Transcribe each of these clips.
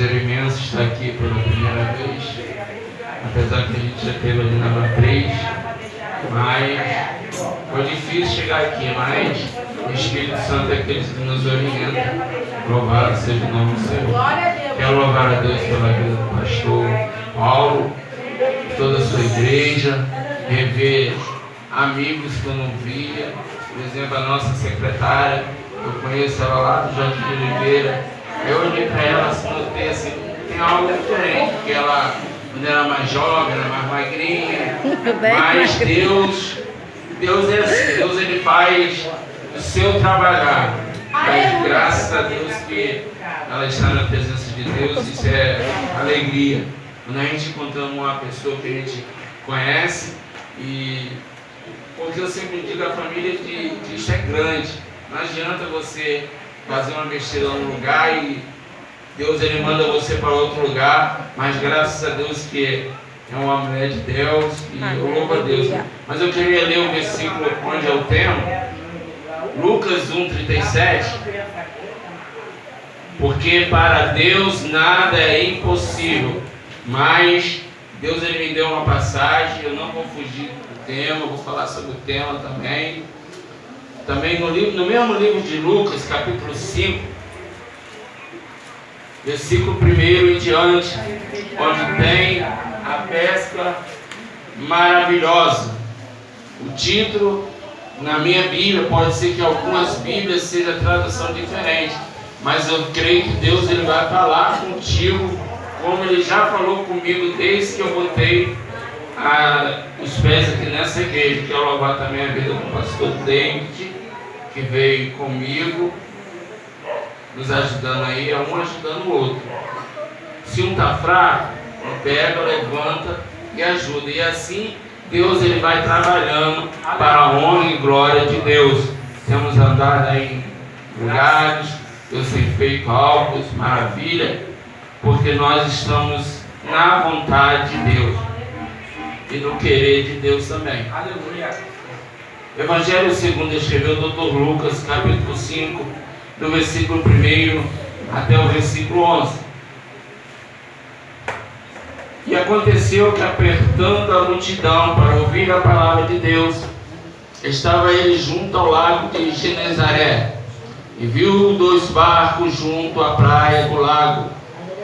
prazer imenso estar aqui pela primeira vez, apesar que a gente já teve ali na matriz, mas foi difícil chegar aqui, mas o Espírito Santo é aquele que nos orienta. Louvado seja o nome do Senhor. Quero louvar a Deus pela vida do pastor Paulo, toda a sua igreja, rever amigos que eu não via, por exemplo, a nossa secretária, eu conheço ela lá do Jardim de Oliveira. Eu olhei para ela assim, notei assim, tem algo diferente, porque ela, quando era mais jovem, era mais magrinha, mas Deus é assim, Deus ele faz o seu trabalhar. Mas graças a Deus que ela está na presença de Deus, isso é alegria. Quando a gente encontra uma pessoa que a gente conhece, e porque eu sempre digo, a família de Cristo é grande. Não adianta você fazer uma besteira num lugar e Deus ele manda você para outro lugar, mas graças a Deus que é uma mulher de Deus e eu louvo a Deus. Mas eu queria ler o versículo onde é o tema, Lucas 1,37. Porque para Deus nada é impossível. Mas Deus ele me deu uma passagem, eu não vou fugir do tema, vou falar sobre o tema também. Também no mesmo livro de Lucas, capítulo 5, versículo 1 em diante, onde tem a pesca maravilhosa. O título, na minha Bíblia, pode ser que algumas Bíblias seja tradução diferente, mas eu creio que Deus ele vai falar contigo, como Ele já falou comigo desde que eu botei os pés aqui nessa igreja. Quero louvar também a vida do pastor David, que veio comigo, nos ajudando aí, um ajudando o outro. Se um está fraco, pega, levanta e ajuda. E assim Deus ele vai trabalhando para a honra e glória de Deus. Temos andado aí em lugares, Deus tem feito algo, maravilha, porque nós estamos na vontade de Deus e no querer de Deus também. Aleluia. Evangelho segundo escreveu o Dr. Lucas, capítulo 5, do versículo 1 até o versículo 11. E aconteceu que, apertando a multidão para ouvir a palavra de Deus, estava ele junto ao lago de Genezaré, e viu 2 barcos junto à praia do lago,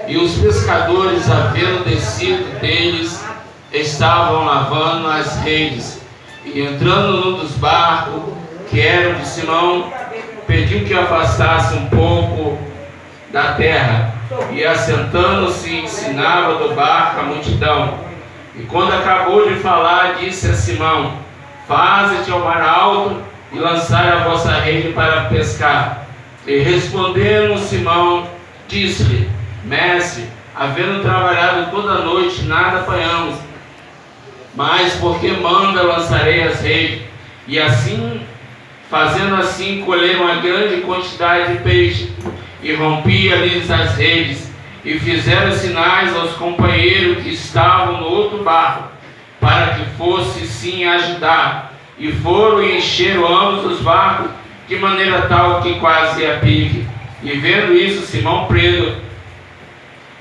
e os pescadores, havendo descido deles, estavam lavando as redes. E entrando num dos barcos, que era de Simão, pediu que afastasse um pouco da terra, e assentando-se ensinava do barco a multidão. E quando acabou de falar, disse a Simão: faze-te ao mar alto e lançai a vossa rede para pescar. E respondendo Simão, disse-lhe: mestre, havendo trabalhado toda a noite, nada apanhamos, mas porque manda lançarei as redes. E assim, fazendo assim, colheram uma grande quantidade de peixe, e rompia-lhes as redes, e fizeram sinais aos companheiros que estavam no outro barco, para que fosse sim ajudar. E foram e encheram ambos os barcos, de maneira tal que quase a pique. E vendo isso, Simão Pedro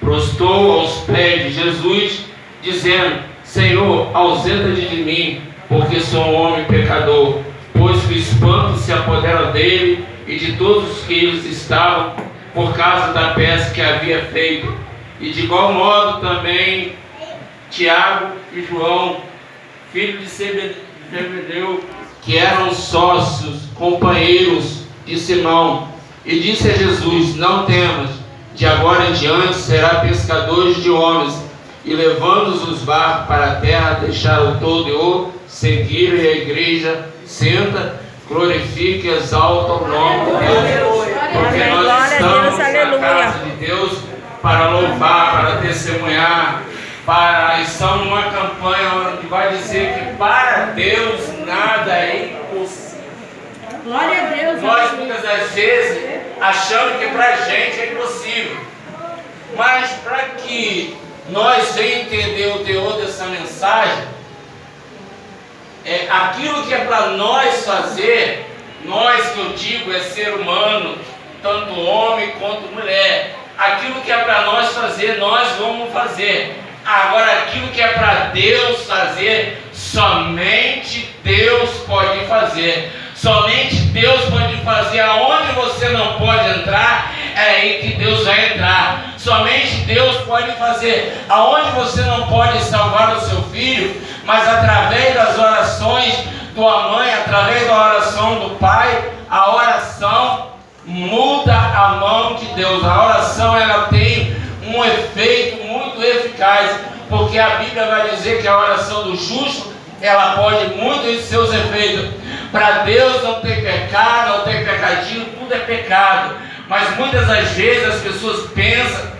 prostrou aos pés de Jesus, dizendo: Senhor, ausenta-te de mim, porque sou um homem pecador. Pois que o espanto se apodera dele e de todos os que eles estavam, por causa da pesca que havia feito. E de igual modo também Tiago e João, filho de Zebedeu, que eram sócios, companheiros de Simão. E disse a Jesus: não temas, de agora em diante será pescadores de homens. E levando os barcos para a terra, deixaram todo e o seguiram. E a igreja senta, glorifica e exalta o nome de Deus, porque nós estamos na casa de Deus para louvar, para testemunhar, estamos numa campanha onde vai dizer que para Deus nada é impossível. Glória a Deus. Nós muitas das vezes achamos que para a gente é impossível, mas para que nós venhamos entender o teor dessa mensagem, aquilo que é para nós fazer, nós que eu digo é ser humano, tanto homem quanto mulher, Aquilo que é para nós fazer, nós vamos fazer. Agora, aquilo que é para Deus fazer, somente Deus pode fazer. Somente Deus pode fazer. Aonde você não pode entrar, é aí que Deus vai entrar. Somente Deus pode fazer. Aonde você não pode salvar o seu filho, mas através das orações da mãe, através da oração do pai, a oração muda a mão de Deus. A oração, ela tem um efeito muito eficaz, porque a Bíblia vai dizer que a oração do justo, ela pode muito em seus efeitos. Para Deus não tem pecado, não tem pecadinho, tudo é pecado. Mas muitas das vezes as pessoas pensam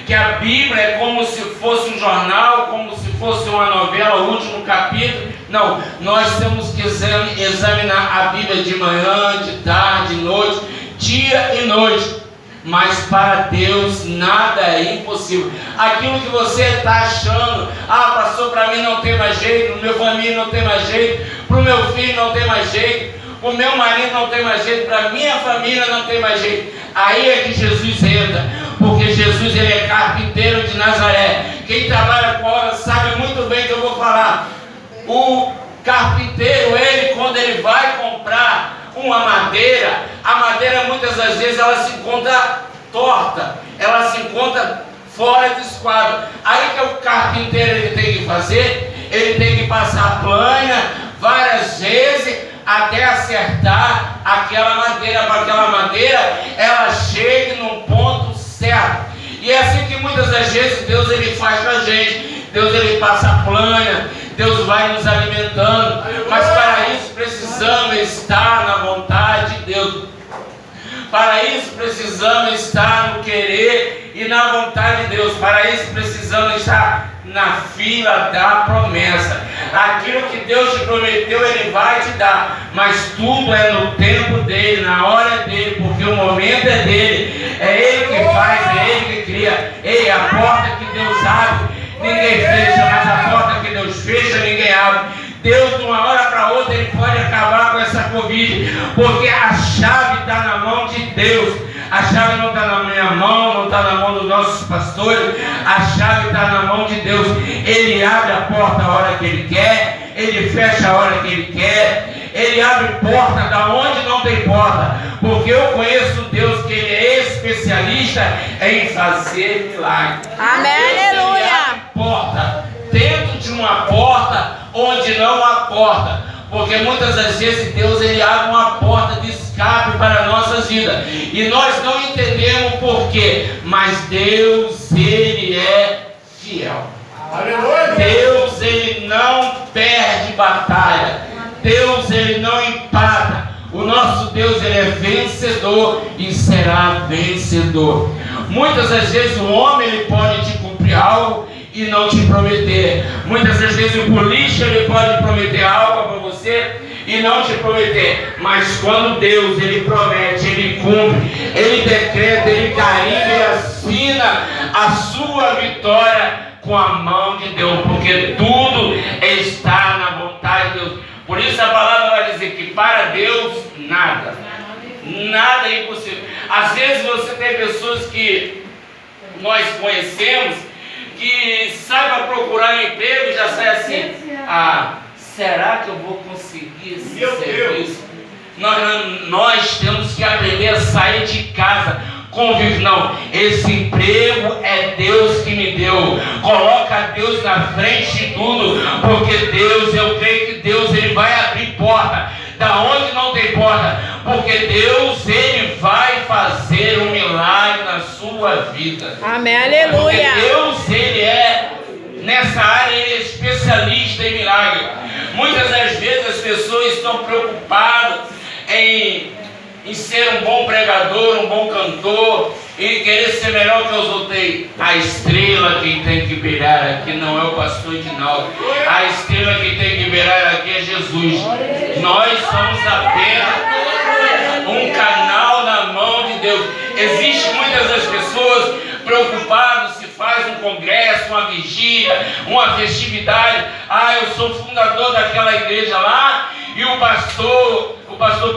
que a Bíblia é como se fosse um jornal, como se fosse uma novela, o último capítulo. Não, nós temos que examinar a Bíblia de manhã, de tarde, de noite, dia e noite. Mas para Deus nada é impossível. Aquilo que você está achando, pastor, para mim não tem mais jeito, para o meu família não tem mais jeito, para o meu filho não tem mais jeito, para o meu marido não tem mais jeito, para a minha família não tem mais jeito. Aí é que Jesus entra, porque Jesus, ele é carpinteiro de Nazaré. Quem trabalha com obra sabe muito bem que eu vou falar. O carpinteiro, ele, quando ele vai comprar uma madeira, a madeira muitas das vezes ela se encontra torta, ela se encontra fora de esquadro. Aí que o carpinteiro ele tem que fazer, ele tem que passar planha várias vezes até acertar aquela madeira, para aquela madeira ela chegue num ponto certo. E é assim que muitas das vezes Deus ele faz com a gente. Deus ele passa a planha, Deus vai nos alimentando, mas para isso precisamos estar na vontade de Deus. Para isso precisamos estar no querer e na vontade de Deus. Para isso precisamos estar na fila da promessa. Aquilo que Deus te prometeu, Ele vai te dar, mas tudo é no tempo dEle, na hora dEle, porque o momento é dEle. É Ele que faz, é Ele que cria. Ei, a porta que Deus abre, ninguém fecha, mas a porta que Deus fecha, ninguém abre. Deus, de uma hora para outra, Ele pode acabar com essa Covid, porque a chave está na mão de Deus. A chave não está na minha mão, não está na mão dos nossos pastores, a chave está na mão de Deus. Ele abre a porta a hora que Ele quer, Ele fecha a hora que Ele quer, Ele abre porta da onde não tem porta, porque eu conheço Deus que Ele é especialista em fazer milagre. Amém, aleluia. Porta dentro de uma porta onde não há porta, porque muitas das vezes Deus ele abre uma porta de escape para a nossa vida e nós não entendemos por quê, mas Deus ele é fiel. Deus ele não perde batalha, Deus ele não empata. O nosso Deus ele é vencedor e será vencedor. Muitas das vezes o homem ele pode te cumprir algo e não te prometer. Muitas das vezes o político ele pode prometer algo para você e não te prometer. Mas quando Deus ele promete, ele cumpre, ele decreta, ele carimba, ele assina a sua vitória com a mão de Deus, porque tudo está na vontade de Deus. Por isso a palavra vai dizer que para Deus nada é impossível. Às vezes você tem pessoas que nós conhecemos que sabe procurar um emprego e já sai assim: será que eu vou conseguir esse serviço? Nós temos que aprender a sair de casa. Convívio, não, esse emprego é Deus que me deu. Coloca Deus na frente de tudo, porque Deus, eu creio que Deus ele vai abrir porta da onde não tem porta, porque Deus ele vai fazer um milagre na sua vida. Amém, aleluia. Porque Deus ele é nessa área, ele é especialista em milagre. Muitas das vezes as pessoas estão preocupadas em ser um bom pregador, um bom cantor e querer ser melhor que os outros. A estrela quem tem que brilhar aqui não é o pastor Edinaldo. A estrela quem tem que brilhar aqui é Jesus. Nós somos apenas um canal na mão de Deus. Existem muitas das pessoas preocupadas se faz um congresso, uma vigília, uma festividade. Eu sou fundador daquela igreja lá e o pastor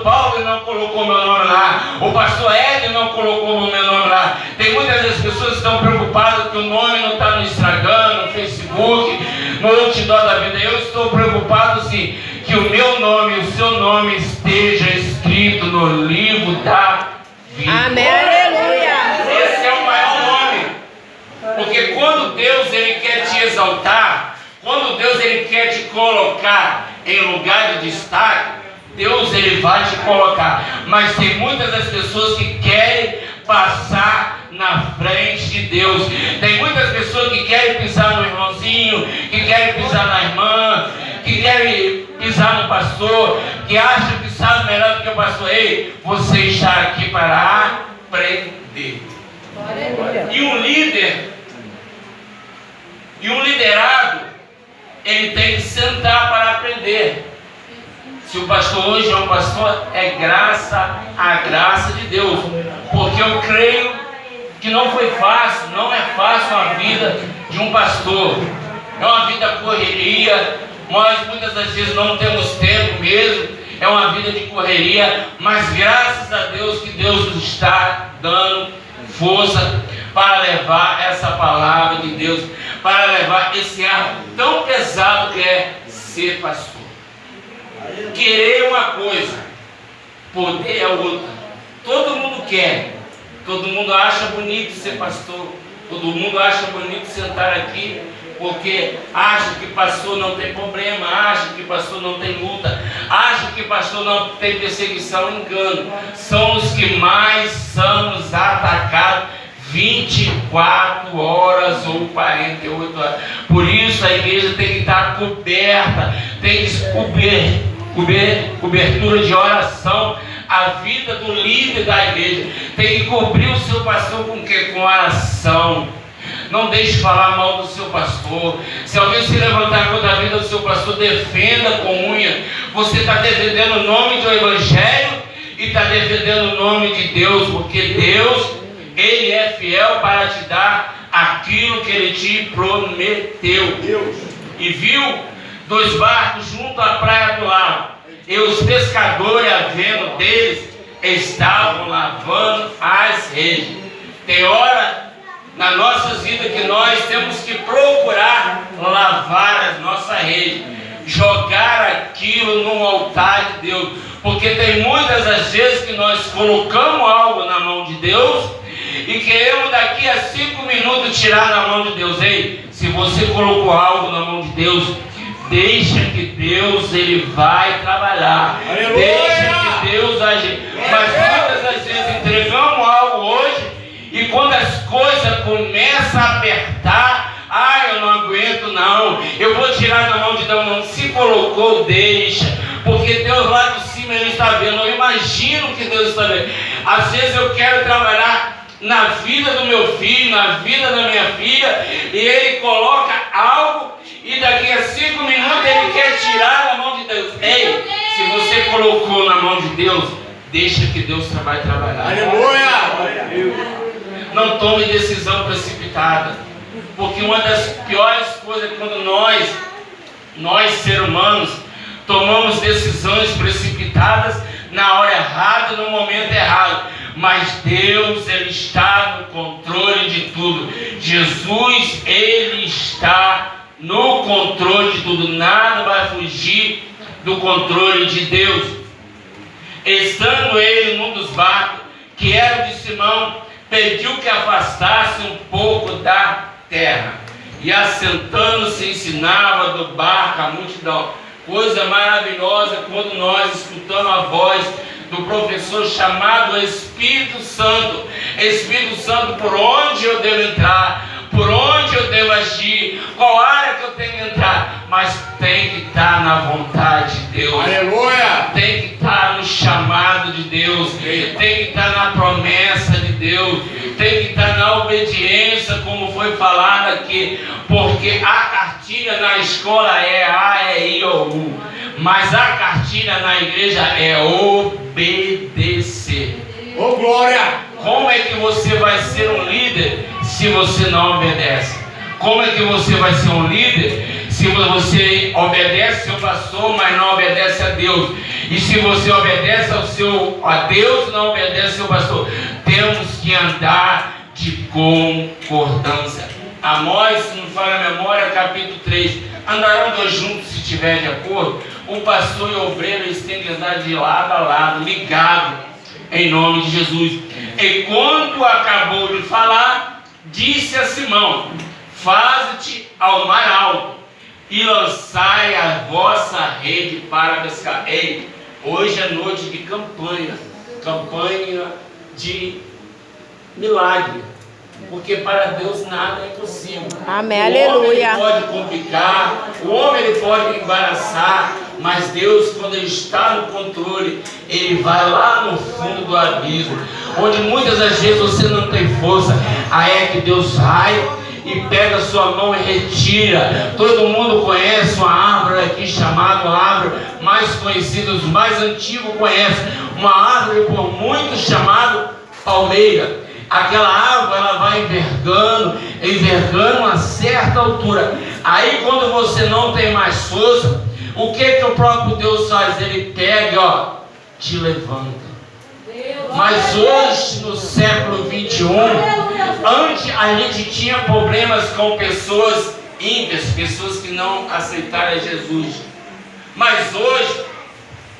Paulo não colocou meu nome lá, o pastor Ed não colocou meu nome lá. Tem muitas das pessoas pessoas estão preocupadas que o nome não está no Instagram, no Facebook, no outdoor da vida. Eu estou preocupado sim, que o meu nome, o seu nome esteja escrito no livro da vida. Amém, aleluia. Esse é o maior nome. Porque quando Deus ele quer te exaltar, quando Deus ele quer te colocar em lugar de destaque, Deus ele vai te colocar. Mas tem muitas das pessoas que querem passar na frente de Deus. Tem muitas pessoas que querem pisar no irmãozinho, que querem pisar na irmã, que querem pisar no pastor, que acham que sabe melhor do que o pastor. Ei, você está aqui para aprender. E um líder, e um liderado, ele tem que sentar para aprender. Se o pastor hoje é um pastor, é graça à graça de Deus. Porque eu creio que não foi fácil, não é fácil a vida de um pastor. É uma vida correria, nós muitas das vezes não temos tempo mesmo, é uma vida de correria, mas graças a Deus que Deus nos está dando força para levar essa palavra de Deus, para levar esse ar tão pesado que é ser pastor. Querer é uma coisa, poder é outra. Todo mundo quer, todo mundo acha bonito ser pastor, todo mundo acha bonito sentar aqui, porque acha que pastor não tem problema, acha que pastor não tem luta, acha que pastor não tem perseguição, engano. São os que mais somos atacados 24 horas ou 48 horas. Por isso a igreja tem que estar coberta, tem que cobertura de oração. A vida do líder da igreja tem que cobrir o seu pastor com o quê? Com oração. Não deixe falar mal do seu pastor. Se alguém se levantar contra a vida do seu pastor, defenda com unha. Você está defendendo o nome do Evangelho e está defendendo o nome de Deus, porque Deus, Ele é fiel para te dar aquilo que Ele te prometeu. E viu 2 barcos junto à praia do lago, e os pescadores, havendo deles, estavam lavando as redes. Tem hora na nossa vida que nós temos que procurar lavar as nossas redes, jogar aquilo no altar de Deus, porque tem muitas das vezes que nós colocamos algo na mão de Deus e queremos daqui a 5 minutos tirar na mão de Deus. Ei, se você colocou algo na mão de Deus, deixa que Deus ele vai trabalhar. Aleluia! Deixa que Deus agir. Mas muitas das vezes entregamos algo hoje e quando as coisas começam a apertar, eu não aguento não, eu vou tirar na mão de Deus. Não, se colocou, deixa, porque Deus lá de cima ele está vendo. Eu imagino que Deus está vendo. Às vezes eu quero trabalhar na vida do meu filho, na vida da minha filha, e ele coloca algo e daqui a 5 minutos ele quer tirar da mão de Deus. Ei, se você colocou na mão de Deus, deixa que Deus vai trabalhar. Aleluia! Não tome decisão precipitada, porque uma das piores coisas é quando nós seres humanos, tomamos decisões precipitadas na hora errada, no momento errado. Mas Deus, Ele está no controle de tudo. Jesus, Ele está no controle de tudo. Nada vai fugir do controle de Deus. Estando ele num dos barcos, que era o de Simão, pediu que afastasse um pouco da terra. E assentando-se ensinava do barco a multidão. Coisa maravilhosa quando nós escutamos a voz do professor chamado Espírito Santo. Espírito Santo, por onde eu devo entrar, por onde eu devo agir, qual área que eu tenho que entrar, mas tem que estar na vontade de Deus. Aleluia! Tem que estar no chamado de Deus, tem que estar na promessa de Deus, tem que estar na obediência, como foi falado aqui, porque a cartilha na escola é A, E, I, O, U, mas a cartilha na igreja é obedecer. Ô glória! Como é que você vai ser um líder se você não obedece? Como é que você vai ser um líder se você obedece ao seu pastor, mas não obedece a Deus? E se você obedece a Deus, não obedece ao seu pastor? Temos que andar de concordância. Amós, se não falha a memória, capítulo 3. Andarão dois juntos se tiver de acordo. O pastor e o obreiro, eles têm que andar de lado a lado, ligado, em nome de Jesus. E quando acabou de falar, disse a Simão: faze-te ao mar alto e lançai a vossa rede para pescar. Ei, hoje é noite de campanha de milagre, porque para Deus nada é impossível. Amém, o aleluia. Homem ele pode complicar, o homem ele pode embaraçar, mas Deus, quando ele está no controle, ele vai lá no fundo do abismo, onde muitas das vezes você não tem força. Aí é que Deus vai e pega a sua mão e retira. Todo mundo conhece uma árvore aqui chamada árvore mais conhecida, os mais antigos conhecem, uma árvore por muitos chamada palmeira. Aquela árvore ela vai envergando a certa altura. Aí quando você não tem mais força, o que o próprio Deus faz? Ele pega, ó, te levanta. Mas hoje, no século 21, antes a gente tinha problemas com pessoas ímpias, pessoas que não aceitaram Jesus. Mas hoje,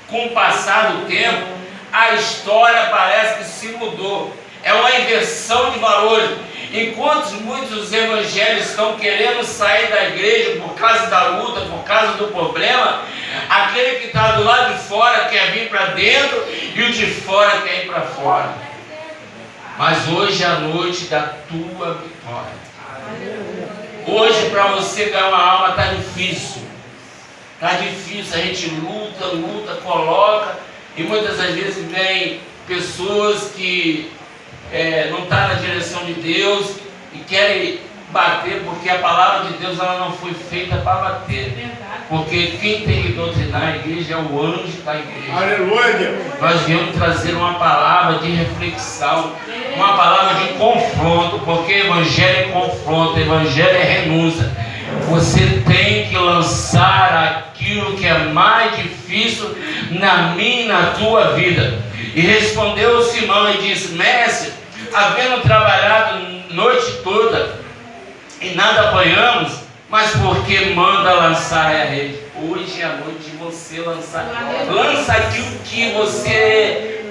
com o passar do tempo, a história parece que se mudou. É uma inversão de valores. Enquanto muitos evangélicos estão querendo sair da igreja por causa da luta, por causa do problema, aquele que está do lado de fora quer vir para dentro e o de fora quer ir para fora. Mas hoje é a noite da tua vitória. Hoje para você ganhar uma alma está difícil. Está difícil, a gente luta, coloca, e muitas das vezes vem pessoas que não estão na direção de Deus e querem bater, porque a palavra de Deus ela não foi feita para bater. Porque quem tem que doutrinar a igreja é o anjo da igreja. Aleluia! Nós viemos trazer uma palavra de reflexão, uma palavra de confronto, porque evangelho é confronto, evangelho é renúncia. Você tem que lançar aquilo que é mais difícil na minha e na tua vida. E respondeu Simão e disse: mestre, havendo trabalhado noite toda e nada apanhamos, mas porque manda lançar a rede. Hoje é a noite de você lançar. Lança aquilo que você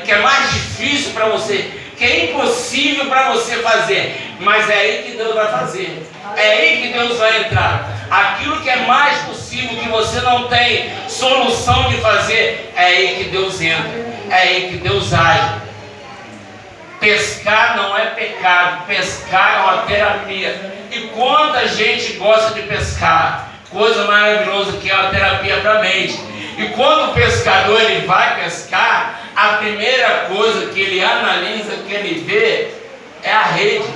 que é mais difícil para você, que é impossível para você fazer, mas é aí que Deus vai fazer. É aí que Deus vai entrar. Aquilo que é mais possível, que você não tem solução de fazer, é aí que Deus entra. É aí que Deus age. Pescar não é pecado, pescar é uma terapia. E quanta gente gosta de pescar, coisa maravilhosa que é uma terapia para a mente. E quando o pescador ele vai pescar, a primeira coisa que ele analisa, que ele vê, é a rede.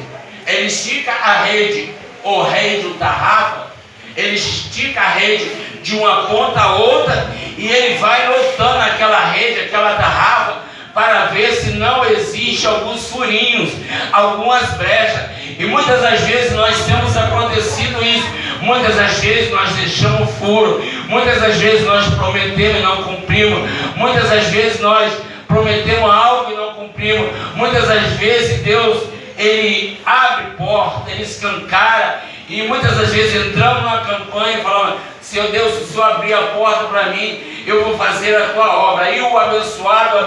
Ele estica a rede, ou rede ou tarrafa, ele estica a rede de uma ponta a outra e ele vai notando aquela rede, aquela tarrafa, para ver se não existe alguns furinhos, algumas brechas. E muitas das vezes nós temos acontecido isso. Muitas das vezes nós deixamos furo. Muitas das vezes nós prometemos e não cumprimos. Muitas das vezes nós prometemos algo e não cumprimos. Muitas das vezes Deus, Ele abre porta, Ele escancara. E muitas das vezes entramos numa campanha e falamos: Senhor Deus, se o Senhor abrir a porta para mim, eu vou fazer a tua obra. E o abençoado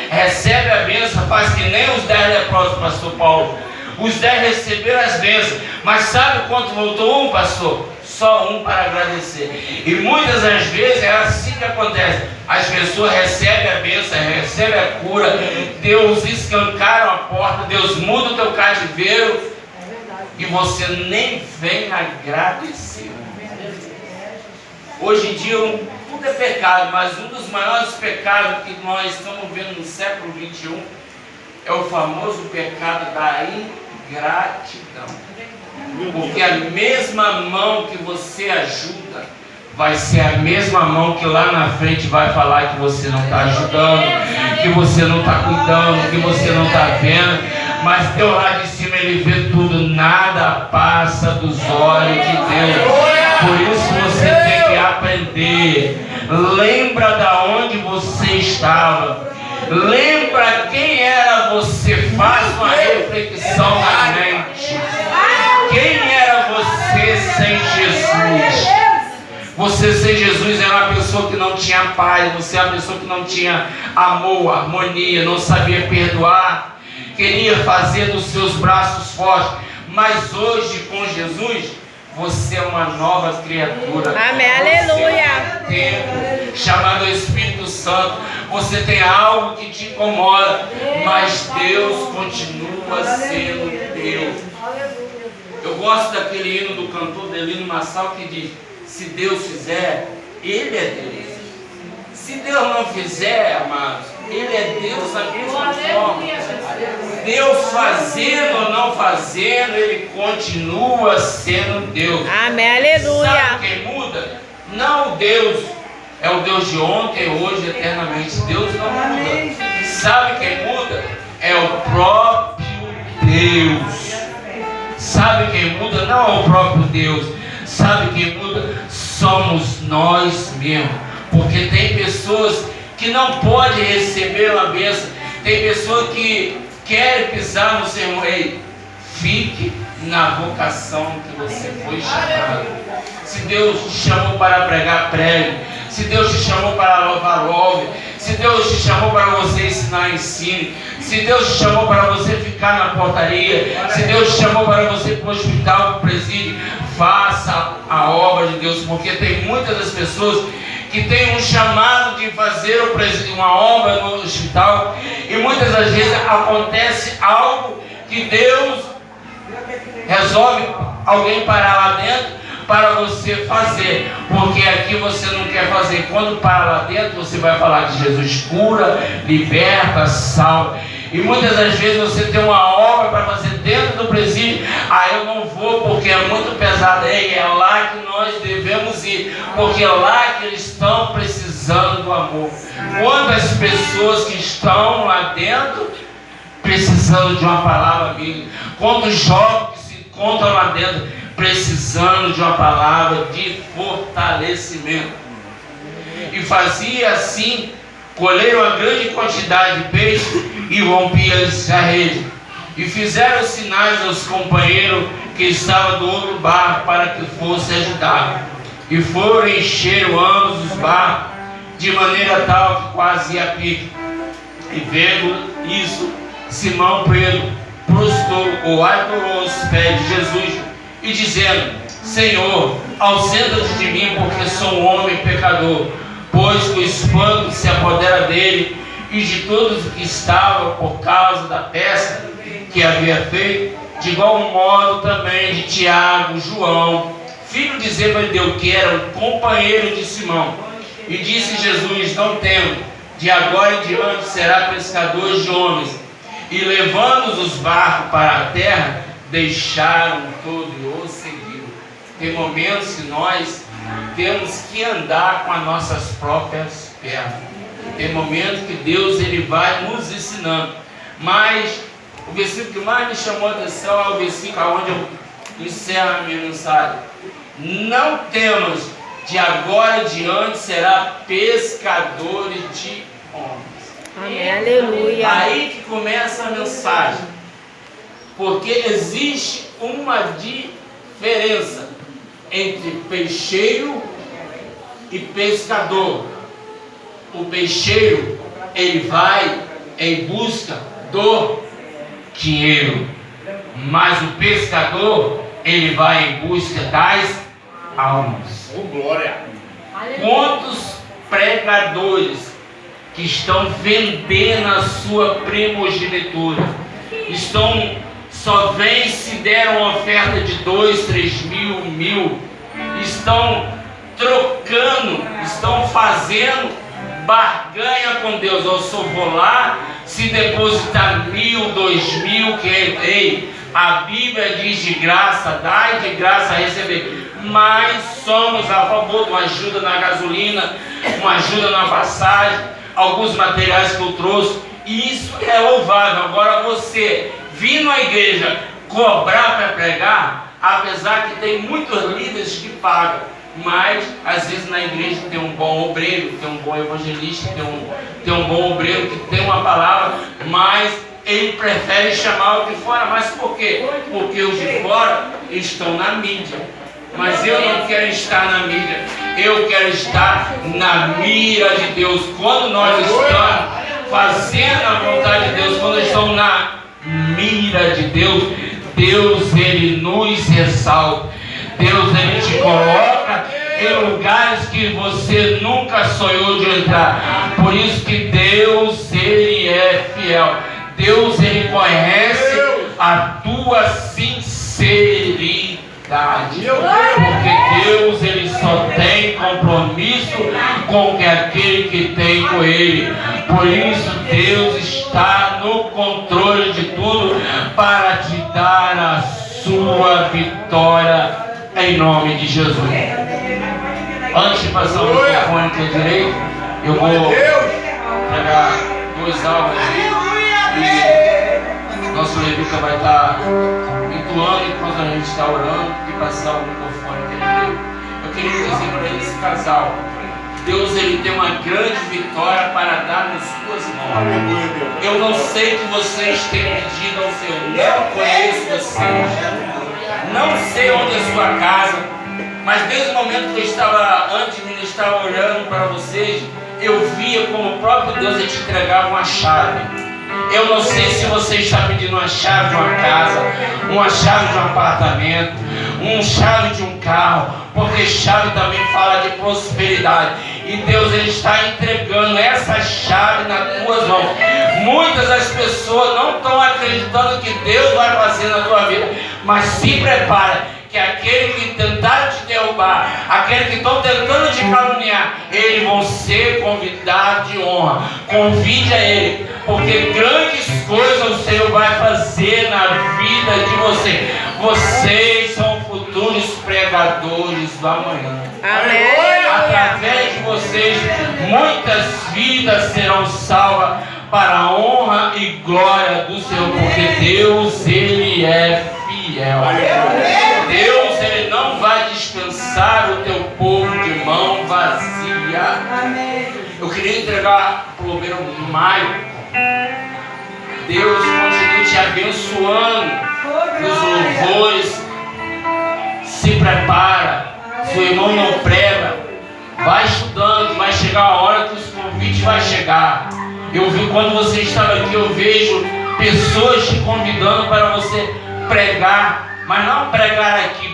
recebe a bênção, faz que nem os 10 leprosos, pastor Paulo. Os 10 receberam as bênçãos, mas sabe quanto voltou? Um, pastor? Só um para agradecer. E muitas das vezes é assim que acontece. As pessoas recebem a bênção, recebem a cura, Deus escancara a porta, Deus muda o teu cativeiro e você nem vem agradecer. Hoje em dia tudo é pecado, mas um dos maiores pecados que nós estamos vendo no século 21 é o famoso pecado da ingratidão. Porque a mesma mão que você ajuda vai ser a mesma mão que lá na frente vai falar que você não está ajudando, que você não está cuidando, que você não está vendo. Mas Deus lá de cima, Ele vê tudo, nada passa dos olhos de Deus. Por isso você tem que aprender. Lembra da onde você estava. Lembra quem era você faz uma reflexão na mente. Quem era você sem Jesus? Você sem Jesus era uma pessoa que não tinha paz, você era uma pessoa que não tinha amor, harmonia, não sabia perdoar, queria fazer dos seus braços fortes. Mas hoje com Jesus, você é uma nova criatura. Amém, aleluia. Você é um tempo chamado Espírito Santo. Você tem algo que te incomoda, mas Deus continua sendo Deus. Eu gosto daquele hino do cantor Delino Massal que diz: se Deus fizer, Ele é Deus. Se Deus não fizer, amados, Ele é Deus da mesma forma. Deus fazendo ou não fazendo, Ele continua sendo Deus. Amém, aleluia. Sabe quem muda? Não o Deus. É o Deus de ontem, hoje, eternamente. Deus não muda. Sabe quem muda? É o próprio Deus. Sabe quem muda? Não é o próprio Deus. Sabe quem muda? Somos nós mesmos. Porque tem pessoas que não podem receber uma bênção. Tem pessoas que querem pisar no seu rei. Fique na vocação que você foi chamado. Se Deus te chamou para pregar, pregue. Se Deus te chamou para louvar, louve. Se Deus te chamou para você ensinar, ensine. Se Deus te chamou para você ficar na portaria. Se Deus te chamou para você ir para o hospital, para o presídio, faça a obra de Deus. Porque tem muitas das pessoas que têm um chamado de fazer uma obra no hospital. E muitas das vezes acontece algo que Deus resolve alguém parar lá dentro para você fazer, porque aqui você não quer fazer. Quando para lá dentro, você vai falar que Jesus cura, liberta, salva. E muitas das vezes você tem uma obra para fazer dentro do presídio. Eu não vou porque é muito pesado. É lá que nós devemos ir, porque é lá que eles estão precisando do amor. Quantas pessoas que estão lá dentro precisando de uma palavra bíblica? Quantos jovens que se encontram lá dentro precisando de uma palavra de fortalecimento? E fazia assim: colheram uma grande quantidade de peixe e rompiam-se a rede. E fizeram sinais aos companheiros que estavam do outro barco para que fossem ajudar. E foram encher ambos os barcos, de maneira tal que quase ia a pique. E vendo isso, Simão Pedro prostrou ou adorou aos pés de Jesus, e dizendo: Senhor, ausenta-te de mim, porque sou um homem pecador. Pois o espanto se apodera dele e de todos os que estavam por causa da peça que havia feito. De igual modo também de Tiago, João, filho de Zebedeu, que era um companheiro de Simão. E disse Jesus: não temo, de agora em diante será pescador de homens. E levando os barcos para a terra, deixaram todo e o seguiram. Tem momentos que nós temos que andar com as nossas próprias pernas. Tem momentos que Deus ele vai nos ensinando. Mas o versículo que mais me chamou a atenção é o versículo onde eu encerro a minha mensagem. Não temos, de agora em diante será pescadores de homens. Amém, aleluia. Aí que começa a mensagem. Porque existe uma diferença entre peixeiro e pescador. O peixeiro, ele vai em busca do dinheiro, mas o pescador, ele vai em busca das almas. Oh, glória! Quantos pregadores que estão vendendo a sua primogenitura, só vêm se deram uma oferta de 2, 3 mil, 1.000, estão trocando, estão fazendo barganha com Deus. Eu só vou lá se depositar 1.000, 2.000, que a Bíblia diz de graça, dai de graça receber. Mas somos a favor de uma ajuda na gasolina, uma ajuda na passagem, alguns materiais que eu trouxe, e isso é louvável. Agora você vir na igreja cobrar para pregar, apesar que tem muitos líderes que pagam, mas às vezes na igreja tem um bom obreiro, tem um bom evangelista, tem um bom obreiro que tem uma palavra, mas ele prefere chamar o de fora. Mas por quê? Porque os de fora estão na mídia. Mas eu não quero estar na mídia, eu quero estar na mira de Deus. Quando nós estamos fazendo a vontade de Deus, quando estamos na mira de Deus, Deus ele nos ressalta. Deus ele te coloca em lugares que você nunca sonhou de entrar. Por isso que Deus ele é fiel. Deus ele conhece a tua sinceridade. Porque Deus ele só tem compromisso com aquele que tem com ele. Por isso Deus está no controle de tudo para te dar a sua vitória em nome de Jesus. Antes de passar o microfone aqui à direita, eu vou pegar 2 álbuns e nosso levita vai estar entoando enquanto a gente está orando e passar o microfone aqui à direita. Eu queria dizer para esse casal, Deus ele tem uma grande vitória para dar nas suas mãos. Eu não sei o que vocês têm pedido ao Senhor, não conheço vocês, não sei onde é a sua casa, mas desde o momento que eu estava, antes de ministrar, olhando para vocês, eu via como o próprio Deus ele te entregava uma chave. Eu não sei se você está pedindo uma chave de uma casa, uma chave de um apartamento, uma chave de um carro, porque chave também fala de prosperidade. E Deus ele está entregando essa chave nas tuas mãos. Muitas das pessoas não estão acreditando que Deus vai fazer na tua vida, mas se prepara, que aquele que tentaram te derrubar, aquele que estão tentando te caluniar, eles vão ser convidados de honra. Convide a ele, porque grandes coisas o Senhor vai fazer na vida de você. Vocês são futuros pregadores do amanhã. Amém. Através de vocês, muitas vidas serão salvas para a honra e glória do Senhor, porque Deus ele é fiel. Deus ele não vai dispensar o teu povo de mão vazia. Eu queria entregar para o meu Maio. Deus continue te abençoando nos louvores. Se prepara. Seu irmão não prega. Vai estudando, que vai chegar a hora que os convites vai chegar. Eu vi quando você estava aqui, eu vejo pessoas te convidando para você pregar. Mas não pregar aqui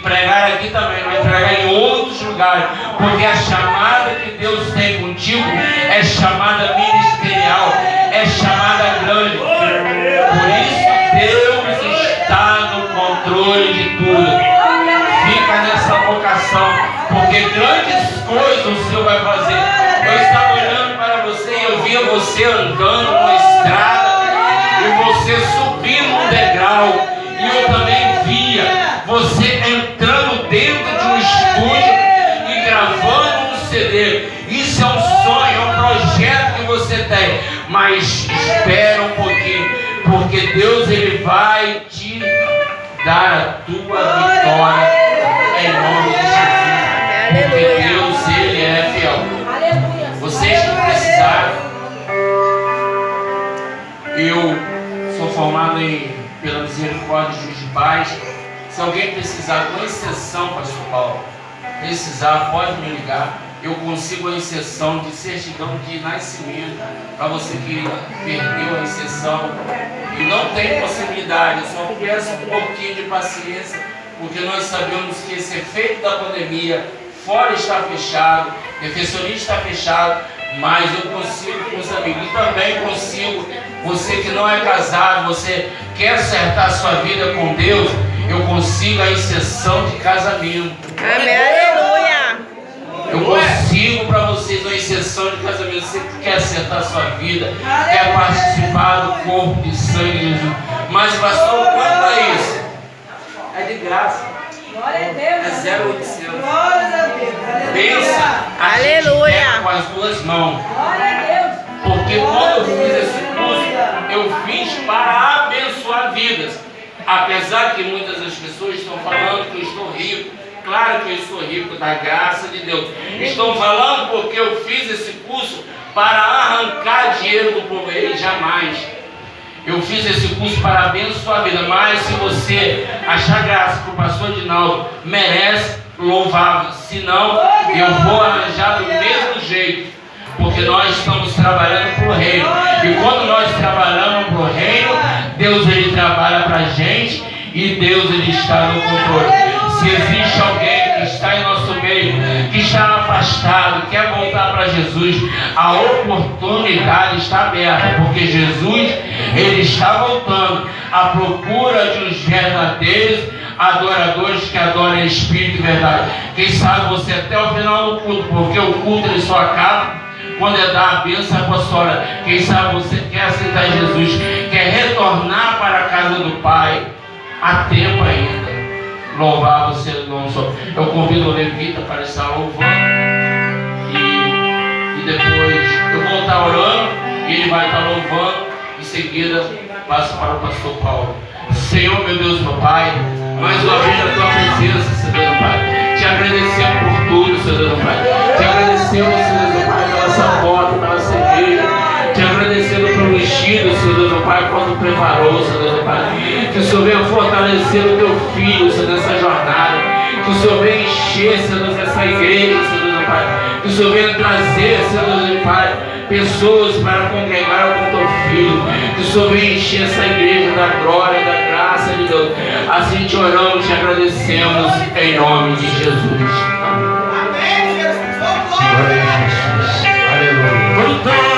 também, mas pregar em outros lugares, porque a chamada que Deus tem contigo é chamada ministerial, é chamada grande. Por isso Deus está no controle de tudo. Fica nessa vocação, porque grandes coisas o Senhor vai fazer. Eu estava olhando para você e eu via você andando numa estrada e você subindo um degrau. E eu também via você entrando dentro de um estúdio e gravando um CD. Isso é um sonho, é um projeto que você tem. Mas espera um pouquinho, porque Deus ele vai te dar a tua vitória em nome de Jesus. Porque Deus ele é fiel. Vocês que precisaram, eu sou formado pela misericórdia de Juiz de Paz. Se alguém precisar de uma exceção, pastor Paulo, precisar, pode me ligar. Eu consigo a exceção de certidão de nascimento para você que perdeu a exceção e não tem possibilidade. Eu só peço um pouquinho de paciência, porque nós sabemos que esse efeito da pandemia, fora está fechado, defensoria está fechado, mas eu consigo com os amigos. E também consigo, você que não é casado, você quer acertar a sua vida com Deus, eu consigo a exceção de casamento. Amém. Aleluia. Eu consigo para vocês uma exceção de casamento. Você quer acertar a sua vida, quer participar do corpo de sangue de Jesus. Mas pastor, quanto é isso? É de graça. Glória a Deus. É 0,800. Glória a Deus. Pensa, a gente Aleluia. pega com as duas mãos. Glória a Deus. Porque quando eu fiz esse curso, eu fiz para abençoar vidas. Apesar que muitas das pessoas estão falando que eu estou rico. Claro que eu estou rico da graça de Deus. Estão falando porque eu fiz esse curso para arrancar dinheiro do povo. Ele jamais. Eu fiz esse curso para abençoar a vida, mas se você achar graça que o pastor Dinaldo merece, louvável. Se não, eu vou arranjar do mesmo jeito, porque nós estamos trabalhando para o reino. E quando nós trabalhamos para o reino, Deus ele trabalha para a gente e Deus ele está no controle. Se existe alguém que está em nosso meio, que está afastado, quer voltar para Jesus, a oportunidade está aberta, porque Jesus ele está voltando à procura de uns verdadeiros adoradores que adoram em espírito e verdade. Quem sabe você até o final do culto, porque o culto ele só acaba quando é dar a bênção apostólica. Quem sabe você quer aceitar Jesus, quer retornar para a casa do Pai, há tempo ainda. Louvar você não só. Eu convido o Levita para estar louvando e depois eu vou estar orando e ele vai estar louvando. Em seguida passo para o pastor Paulo. Senhor, meu Deus, meu Pai, mais uma vez na tua presença, Senhor Deus, meu Pai. Te agradecemos por tudo, Senhor Deus, meu Pai. Te agradecemos, Senhor Deus, meu Pai, pela essa porta, pela cerveja. Te agradecendo pelo vestido, Senhor Deus, meu Pai, quando preparou, Senhor Deus, meu Pai. Que o Senhor venha fortalecer o teu filho, Senhor, nessa jornada. Que o Senhor venha encher, Senhor Deus, essa igreja, Senhor Deus, meu Pai. Que o Senhor venha trazer, Senhor Deus, meu Pai, pessoas para congregar com teu filho. Que o Senhor venha encher essa igreja da glória, da graça de Deus. Assim te oramos, te agradecemos em nome de Jesus. Amém, Jesus. Glória a Jesus. Aleluia.